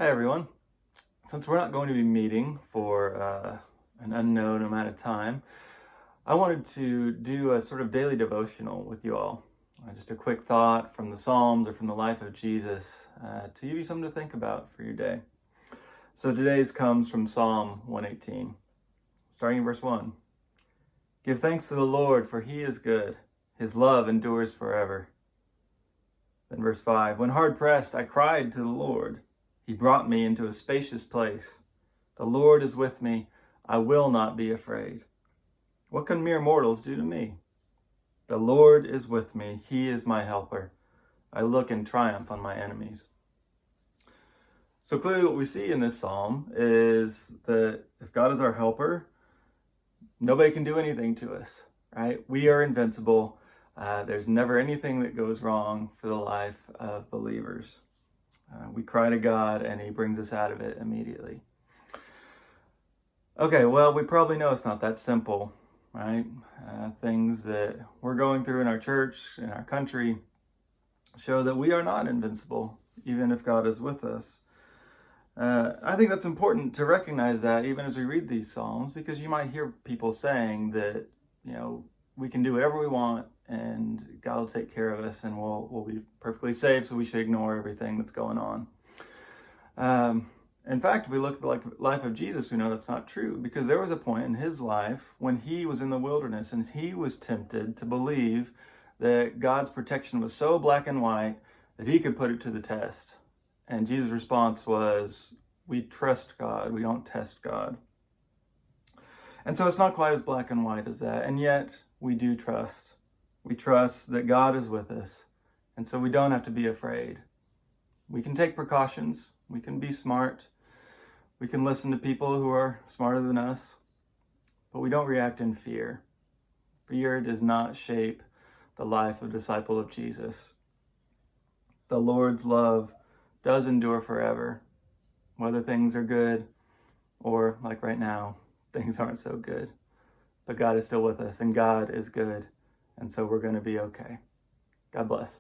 Hi everyone. Since we're not going to be meeting for an unknown amount of time, I wanted to do a sort of daily devotional with you all. Just a quick thought from the Psalms or from the life of Jesus to give you something to think about for your day. So today's comes from Psalm 118, starting in verse 1. Give thanks to the Lord, for he is good. His love endures forever. Then verse 5. When hard pressed, I cried to the Lord. He brought me into a spacious place. The Lord is with me. I will not be afraid. What can mere mortals do to me? The Lord is with me. He is my helper. I look in triumph on my enemies. So clearly what we see in this psalm is that if God is our helper, nobody can do anything to us, right? We are invincible. There's never anything that goes wrong for the life of believers. We cry to God and he brings us out of it immediately. Okay, well, we probably know it's not that simple, right? Things that we're going through in our church, in our country, show that we are not invincible, even if God is with us. I think that's important to recognize that even as we read these Psalms, because you might hear people saying that, we can do whatever we want and God will take care of us and we'll be perfectly safe, so we should ignore everything that's going on. In fact, if we look at the life of Jesus, we know that's not true, because there was a point in his life when he was in the wilderness and he was tempted to believe that God's protection was so black and white that he could put it to the test. And Jesus' response was, we trust God, we don't test God. And so it's not quite as black and white as that, and yet we do trust. We trust that God is with us, and so we don't have to be afraid. We can take precautions, we can be smart, we can listen to people who are smarter than us, but we don't react in fear. Fear does not shape the life of a disciple of Jesus. The Lord's love does endure forever, whether things are good or, like right now, things aren't so good. But God is still with us, and God is good, and so we're going to be okay. God bless.